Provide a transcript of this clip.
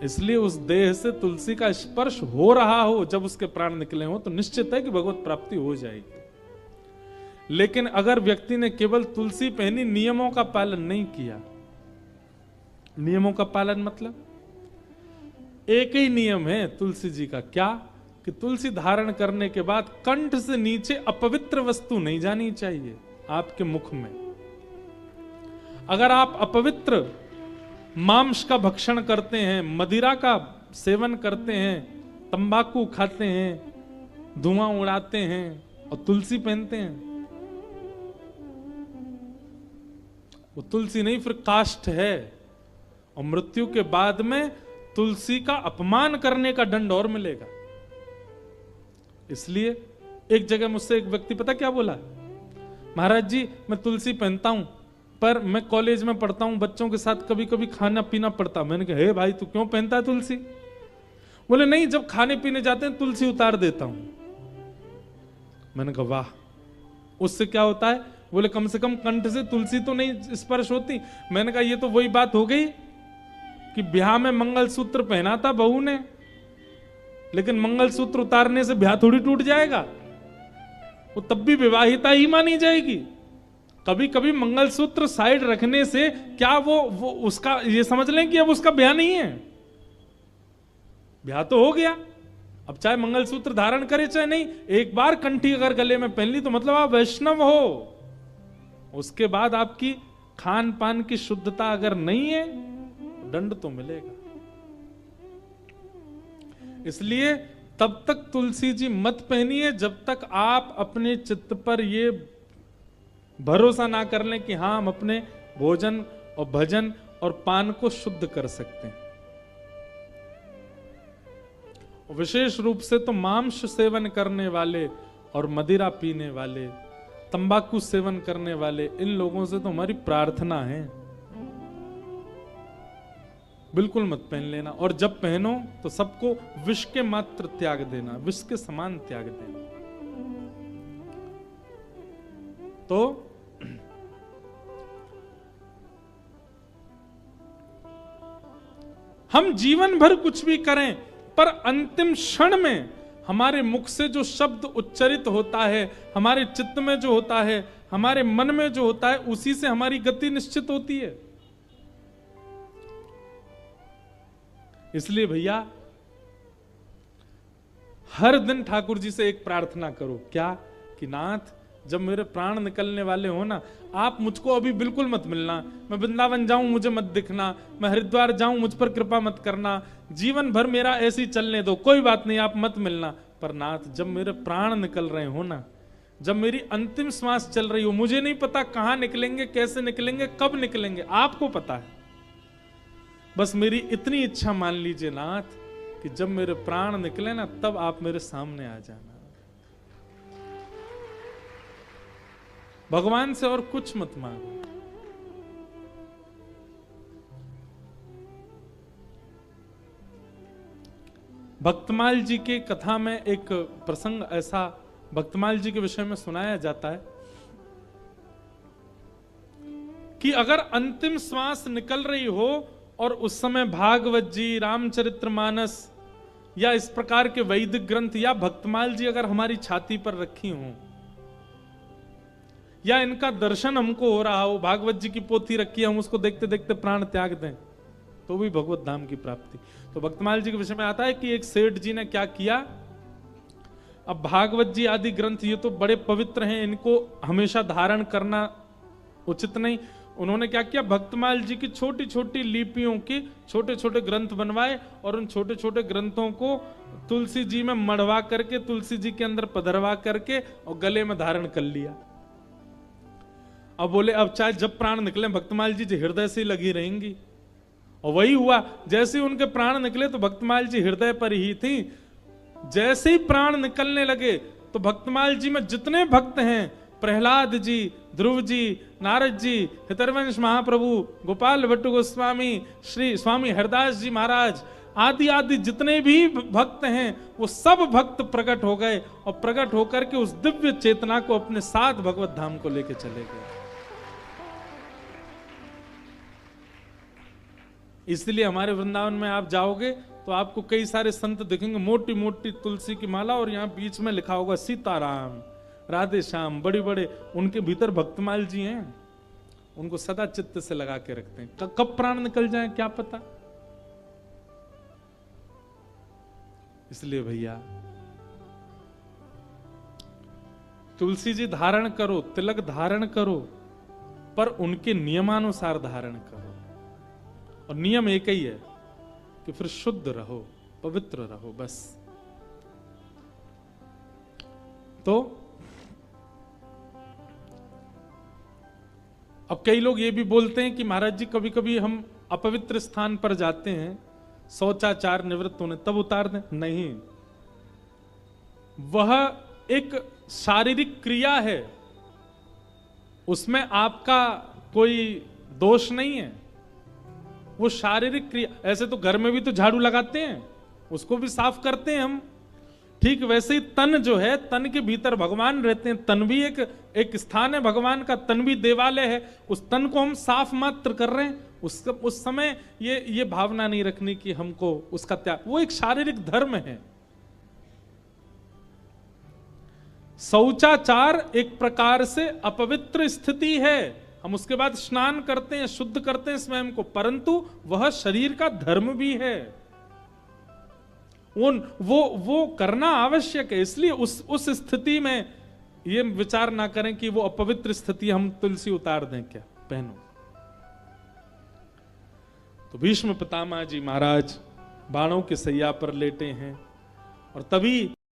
इसलिए उस देह से तुलसी का स्पर्श हो रहा हो जब उसके प्राण निकले हो तो निश्चित है कि भगवत प्राप्ति हो जाएगी। लेकिन अगर व्यक्ति ने केवल तुलसी पहनी, नियमों का पालन नहीं किया, नियमों का पालन मतलब एक ही नियम है तुलसी जी का, क्या कि तुलसी धारण करने के बाद कंठ से नीचे अपवित्र वस्तु नहीं जानी चाहिए आपके मुख में। अगर आप अपवित्र मांस का भक्षण करते हैं, मदिरा का सेवन करते हैं, तंबाकू खाते हैं, धुआं उड़ाते हैं और तुलसी पहनते हैं, वो तुलसी नहीं फिर काष्ठ है। और मृत्यु के बाद में तुलसी का अपमान करने का दंड और मिलेगा। इसलिए एक जगह मुझसे एक व्यक्ति पता क्या बोला, महाराज जी मैं तुलसी पहनता हूं पर मैं कॉलेज में पढ़ता हूं, बच्चों के साथ कभी कभी खाना पीना पड़ता। मैंने कहा हे भाई तू क्यों पहनता है तुलसी? बोले नहीं, जब खाने पीने जाते हैं तुलसी उतार देता हूं। मैंने कहा वाह, उससे क्या होता है? बोले कम से कम कंठ से तुलसी तो नहीं स्पर्श होती। मैंने कहा ये तो वही बात हो गई कि ब्याह में मंगलसूत्र पहना था बहू ने, लेकिन मंगलसूत्र उतारने से ब्याह थोड़ी टूट जाएगा, वो तब भी विवाहिता ही मानी जाएगी। कभी कभी मंगलसूत्र साइड रखने से क्या वो उसका ये समझ लें कि अब उसका ब्याह नहीं है, ब्याह तो हो गया। अब चाहे मंगलसूत्र धारण करे चाहे नहीं, एक बार कंठी अगर गले में पहन ली तो मतलब आप वैष्णव हो। उसके बाद आपकी खान पान की शुद्धता अगर नहीं है, दंड तो मिलेगा। इसलिए तब तक तुलसी जी मत पहनिए जब तक आप अपने चित्त पर ये भरोसा ना कर लें कि हाँ हम अपने भोजन और भजन और पान को शुद्ध कर सकते हैं। विशेष रूप से तो मांस सेवन करने वाले और मदिरा पीने वाले, तंबाकू सेवन करने वाले, इन लोगों से तो हमारी प्रार्थना है बिल्कुल मत पहन लेना। और जब पहनो तो सबको विष के मात्र त्याग देना, विष के समान त्याग देना। तो हम जीवन भर कुछ भी करें पर अंतिम क्षण में हमारे मुख से जो शब्द उच्चरित होता है, हमारे चित्त में जो होता है, हमारे मन में जो होता है, उसी से हमारी गति निश्चित होती है। इसलिए भैया हर दिन ठाकुर जी से एक प्रार्थना करो, क्या कि नाथ जब मेरे प्राण निकलने वाले हो ना, आप मुझको अभी बिल्कुल मत मिलना। मैं वृंदावन जाऊं मुझे मत दिखना, मैं हरिद्वार जाऊं मुझ पर कृपा मत करना, जीवन भर मेरा ऐसे ही चलने दो, कोई बात नहीं आप मत मिलना। पर नाथ जब मेरे प्राण निकल रहे हो ना, जब मेरी अंतिम श्वास चल रही हो, मुझे नहीं पता कहां निकलेंगे, कैसे निकलेंगे, कब निकलेंगे, आपको पता है। बस मेरी इतनी इच्छा मान लीजिए नाथ कि जब मेरे प्राण निकले ना तब आप मेरे सामने आ जाना। भगवान से और कुछ मत मांगो। भक्तमाल जी के कथा में एक प्रसंग ऐसा भक्तमाल जी के विषय में सुनाया जाता है कि अगर अंतिम श्वास निकल रही हो और उस समय भागवत जी, रामचरितमानस या इस प्रकार के वैदिक ग्रंथ या भक्तमाल जी अगर हमारी छाती पर रखी हो, या इनका दर्शन हमको हो रहा हो, भागवत जी की पोथी रखी है, हम उसको देखते देखते प्राण त्याग दें, तो भी भगवत धाम की प्राप्ति। तो भक्तमाल जी के विषय में आता है कि एक सेठ जी ने क्या किया। अब भागवत जी आदि ग्रंथ ये तो बड़े पवित्र हैं, इनको हमेशा धारण करना उचित नहीं। उन्होंने क्या किया, भक्तमाल जी की छोटी छोटी लिपियों की छोटे छोटे ग्रंथ बनवाए और उन छोटे छोटे ग्रंथों को तुलसी जी में मढ़वा करके, तुलसी जी के अंदर पधरवा करके और गले में धारण कर लिया। अब बोले अब चाहे जब प्राण निकले भक्तमाल जी हृदय से लगी रहेंगी। और वही हुआ, जैसे ही उनके प्राण निकले तो भक्तमाल जी हृदय पर ही थी। जैसे ही प्राण निकलने लगे तो भक्तमाल जी में जितने भक्त हैं, प्रहलाद जी, ध्रुव जी, नारद जी, हितरवंश महाप्रभु, गोपाल भट्ट गोस्वामी, श्री स्वामी हरदास जी महाराज आदि आदि जितने भी भक्त हैं, वो सब भक्त प्रकट हो गए और प्रकट होकर के उस दिव्य चेतना को अपने साथ भगवत धाम को लेके चले गए। इसलिए हमारे वृंदावन में आप जाओगे तो आपको कई सारे संत दिखेंगे, मोटी मोटी तुलसी की माला, और यहाँ बीच में लिखा होगा सीताराम, राधे श्याम, बड़े बड़े, उनके भीतर भक्तमाल जी हैं, उनको सदा चित्त से लगा के रखते हैं। कब प्राण निकल जाए क्या पता। इसलिए भैया तुलसी जी धारण करो, तिलक धारण करो, पर उनके नियमानुसार धारण करो, और नियम एक ही है कि फिर शुद्ध रहो, पवित्र रहो, बस। तो अब कई लोग ये भी बोलते हैं कि महाराज जी कभी कभी हम अपवित्र स्थान पर जाते हैं, शौचाचार निवृत्त होने तब उतार दें। नहीं, वह एक शारीरिक क्रिया है, उसमें आपका कोई दोष नहीं है, वो शारीरिक क्रिया। ऐसे तो घर में भी तो झाड़ू लगाते हैं, उसको भी साफ करते हैं हम, ठीक वैसे ही तन जो है, तन के भीतर भगवान रहते हैं, तन भी एक स्थान है भगवान का, तन भी देवालय है, उस तन को हम साफ मात्र कर रहे हैं। उस समय ये भावना नहीं रखनी कि हमको उसका त्याग, वो एक शारीरिक धर्म है। शौचाचार एक प्रकार से अपवित्र स्थिति है, हम उसके बाद स्नान करते हैं, शुद्ध करते हैं स्वयं को, परंतु वह शरीर का धर्म भी है, वो करना आवश्यक है। इसलिए उस स्थिति में ये विचार ना करें कि वो अपवित्र स्थिति, हम तुलसी उतार दें क्या, पहनो। तो भीष्म पितामह जी महाराज बाणों के सैया पर लेटे हैं, और तभी